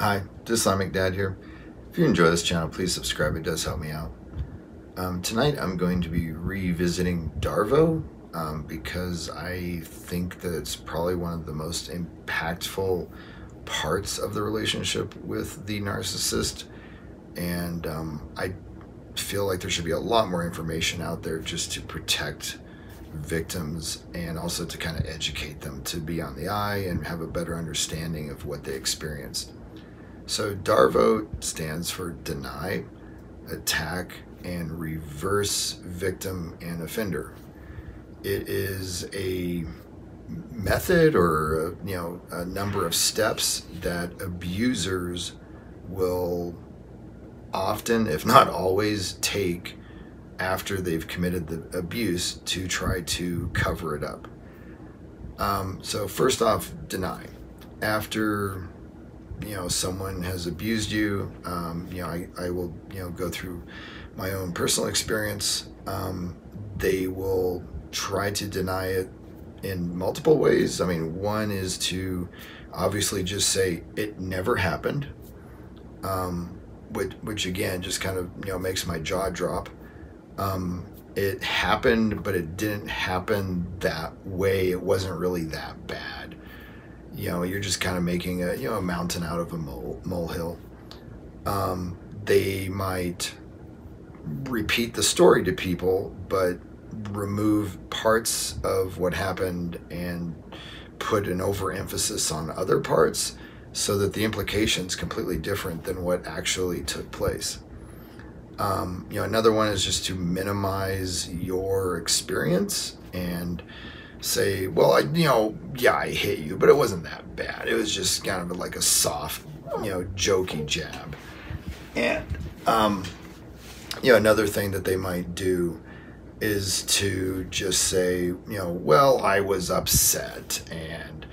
Hi, Islamic Dad here. If you enjoy this channel, please subscribe. It does help me out. Tonight I'm going to be revisiting DARVO because I think that it's probably one of the most impactful parts of the relationship with the narcissist, and I feel like there should be a lot more information out there just to protect victims and also to kind of educate them to be on the eye and have a better understanding of what they experienced. So DARVO stands for deny, attack, and reverse victim and offender. It is a method or a number of steps that abusers will often, if not always, take after they've committed the abuse to try to cover it up. So first off, deny. After someone has abused you, I will go through my own personal experience. They will try to deny it in multiple ways. I mean, one is to obviously just say it never happened, which again just kind of makes my jaw drop. It happened, but it didn't happen that way. It wasn't really that bad. You're just kind of making a mountain out of a molehill. They might repeat the story to people, but remove parts of what happened and put an overemphasis on other parts so that the implication is completely different than what actually took place. Another one is just to minimize your experience and say, well, I hit you, but it wasn't that bad. It was just kind of like a soft, jokey jab. And, another thing that they might do is to just say, well, I was upset. And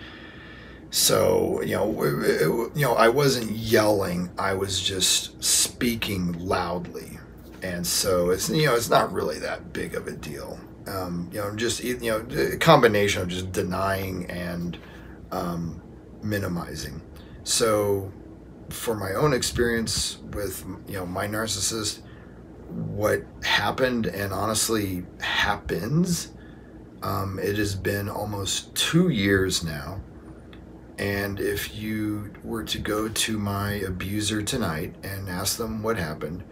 so, I wasn't yelling. I was just speaking loudly. And so it's not really that big of a deal. Just a combination of just denying and minimizing. So for my own experience with my narcissist, what happened and honestly happens, it has been almost 2 years now, and if you were to go to my abuser tonight and ask them what happened,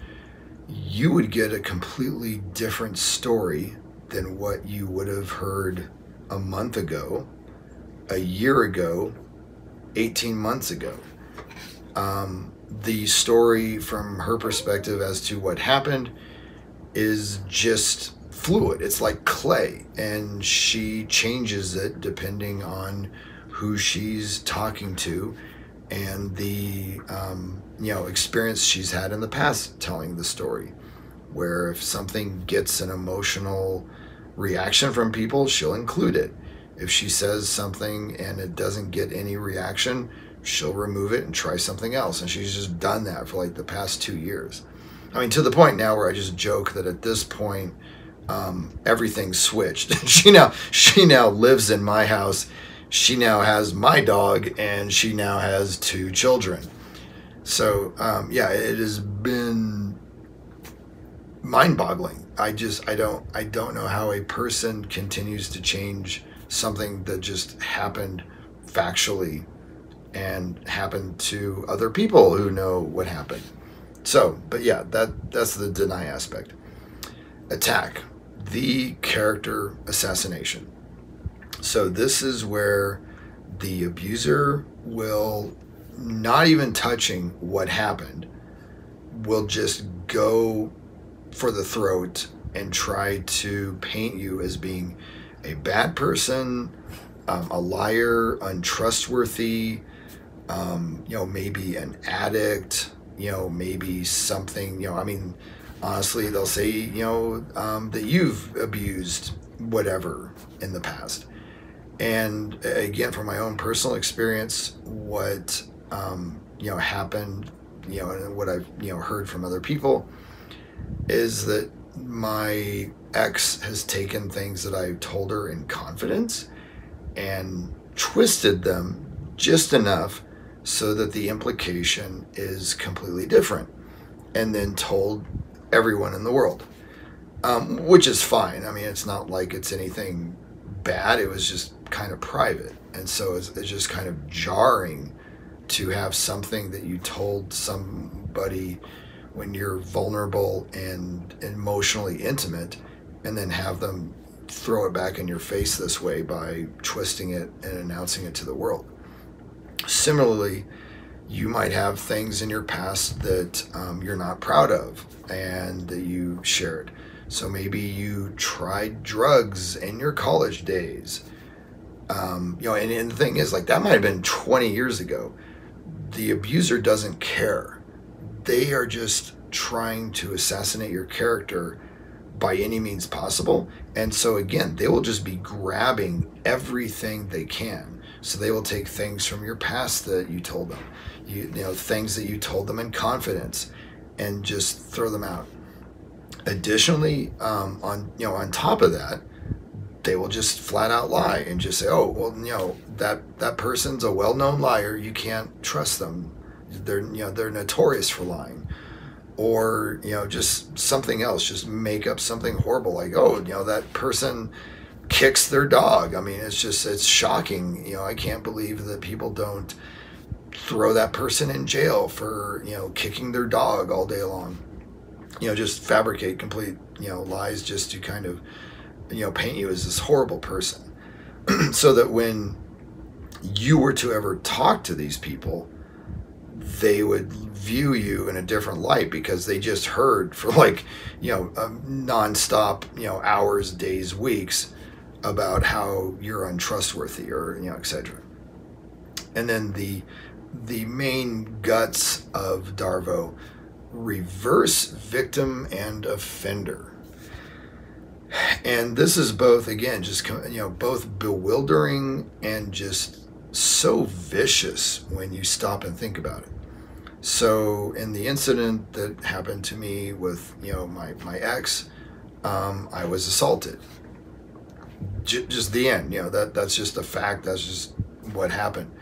you would get a completely different story than what you would have heard a month ago, a year ago, 18 months ago. The story from her perspective as to what happened is just fluid. It's like clay, and she changes it depending on who she's talking to and the experience she's had in the past telling the story. Where if something gets an emotional reaction from people, she'll include it. If she says something and it doesn't get any reaction, she'll remove it and try something else. And she's just done that for like the past 2 years. I mean, to the point now where I just joke that at this point, everything's switched. She now lives in my house. She now has my dog, and she now has 2 children. So it has been mind-boggling. I don't know how a person continues to change something that just happened factually and happened to other people who know what happened. So, but yeah, that's the deny aspect. Attack, the character assassination. So this is where the abuser will, not even touching what happened, will just go for the throat and try to paint you as being a bad person, a liar, untrustworthy, maybe an addict, maybe something, I mean, honestly, they'll say, that you've abused whatever in the past. And again, from my own personal experience, what, happened, and what I've, heard from other people is that my ex has taken things that I told her in confidence and twisted them just enough so that the implication is completely different, and then told everyone in the world, which is fine. I mean, it's not like it's anything bad. It was just kind of private, and so it's just kind of jarring to have something that you told somebody when you're vulnerable and emotionally intimate, and then have them throw it back in your face this way by twisting it and announcing it to the world. Similarly, you might have things in your past that you're not proud of and that you shared. So maybe you tried drugs in your college days. And the thing is, like, that might have been 20 years ago. The abuser doesn't care. They are just trying to assassinate your character by any means possible. And so again, they will just be grabbing everything they can. So they will take things from your past that you told them, things that you told them in confidence, and just throw them out. Additionally, on top of that, they will just flat out lie and just say, oh, well, that person's a well-known liar. You can't trust them. They're notorious for lying. Or, just something else, just make up something horrible like, oh, that person kicks their dog. I mean, it's shocking. I can't believe that people don't throw that person in jail for, kicking their dog all day long. Just fabricate complete, lies just to kind of, paint you as this horrible person. So that when you were to ever talk to these people, they would view you in a different light, because they just heard for nonstop, hours, days, weeks about how you're untrustworthy, or, etc. And then the main guts of DARVO: reverse victim and offender. And this is both, again, just, both bewildering and just so vicious when you stop and think about it. So in the incident that happened to me with, my ex, I was assaulted. Just the end, that's just a fact. That's just what happened.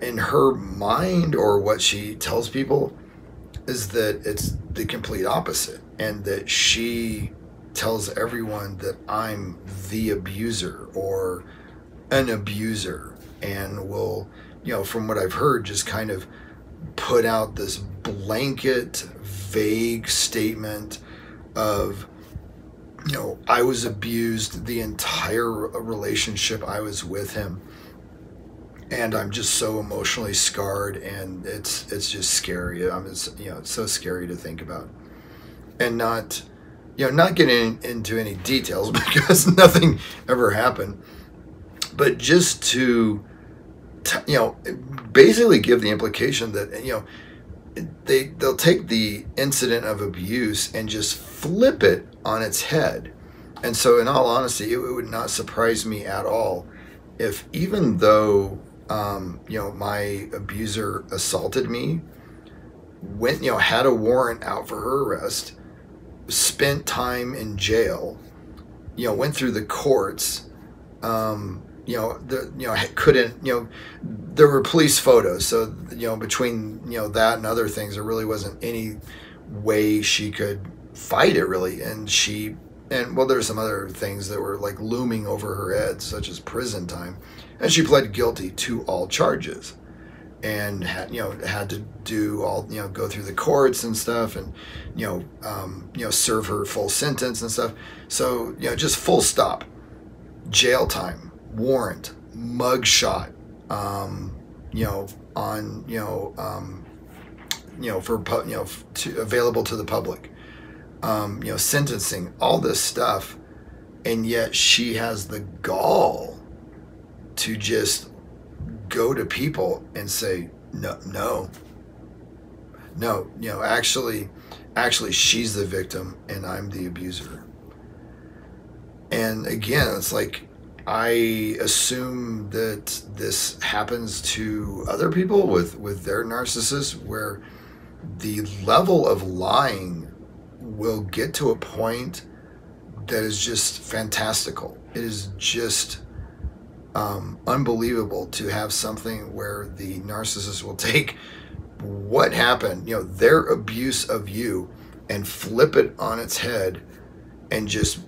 In her mind, or what she tells people, is that it's the complete opposite, and that she tells everyone that I'm the abuser or an abuser, and will, from what I've heard, just kind of put out this blanket, vague statement of, I was abused the entire relationship I was with him, and I'm just so emotionally scarred, and it's just scary. It's so scary to think about, and not getting into any details because nothing ever happened, but just to basically give the implication that they'll take the incident of abuse and just flip it on its head. And so, in all honesty, it would not surprise me at all if, even though my abuser assaulted me, had a warrant out for her arrest, spent time in jail, went through the courts, couldn't, there were police photos, so between that and other things, there really wasn't any way she could fight it, really. And there's some other things that were like looming over her head, such as prison time, and she pled guilty to all charges, and had to do all, go through the courts and stuff, and serve her full sentence and stuff. So just full stop, jail time, warrant, mugshot, available to the public, sentencing, all this stuff, and yet she has the gall to just go to people and say, no, actually she's the victim and I'm the abuser. And again, it's like, I assume that this happens to other people with their narcissists, where the level of lying will get to a point that is just fantastical. It is just unbelievable to have something where the narcissist will take what happened, their abuse of you, and flip it on its head and just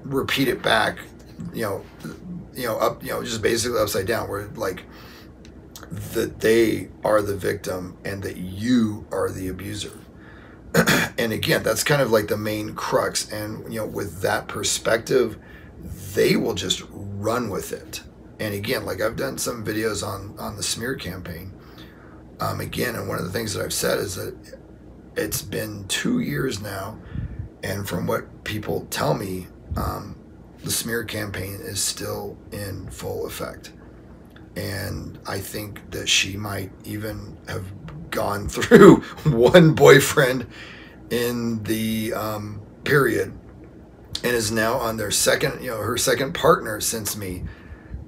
repeat it back, just basically upside down, where like that they are the victim and that you are the abuser. And again, that's kind of like the main crux. And, with that perspective, they will just run with it. And again, like I've done some videos on the smear campaign. Again, and one of the things that I've said is that it's been 2 years now. And from what people tell me, the smear campaign is still in full effect. And I think that she might even have gone through one boyfriend in the period, and is now on their second, her second partner since me,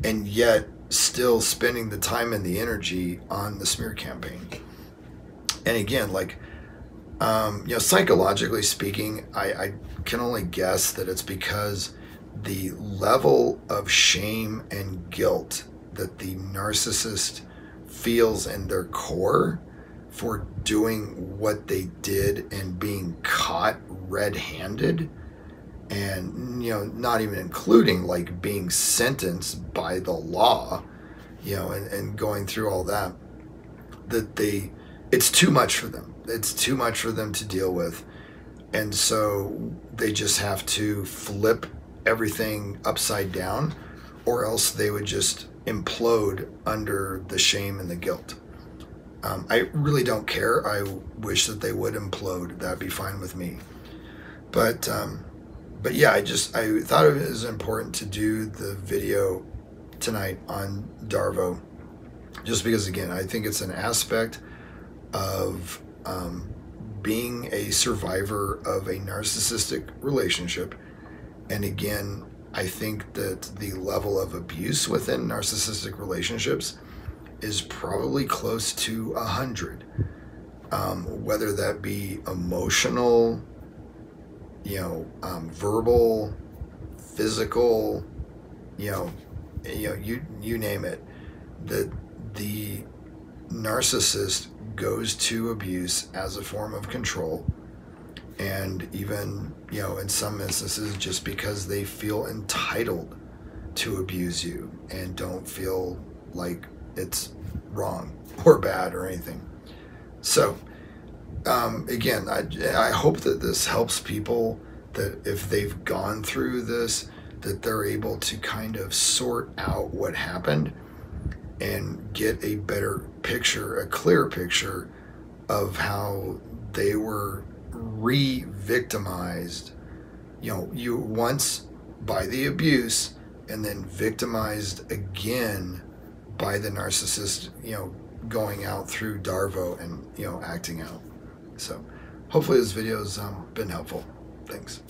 and yet still spending the time and the energy on the smear campaign. And again, like, psychologically speaking, I can only guess that it's because the level of shame and guilt that the narcissist feels in their core for doing what they did and being caught red-handed, and not even including like being sentenced by the law, and going through all that, it's too much for them. It's too much for them to deal with. And so they just have to flip everything upside down, or else they would just implode under the shame and the guilt. I really don't care. I wish that they would implode. That'd be fine with me. But yeah, I thought it was important to do the video tonight on DARVO, just because, again, I think it's an aspect of being a survivor of a narcissistic relationship. And again, I think that the level of abuse within narcissistic relationships is probably close to 100. Whether that be emotional, verbal, physical, you name it. The narcissist goes to abuse as a form of control, and even, in some instances, just because they feel entitled to abuse you and don't feel like it's wrong or bad or anything. So again, I hope that this helps people, that if they've gone through this, that they're able to kind of sort out what happened and get a better picture, a clear picture of how they were re-victimized, you once by the abuse, and then victimized again by the narcissist, going out through DARVO and, acting out. So hopefully this video's been helpful. Thanks.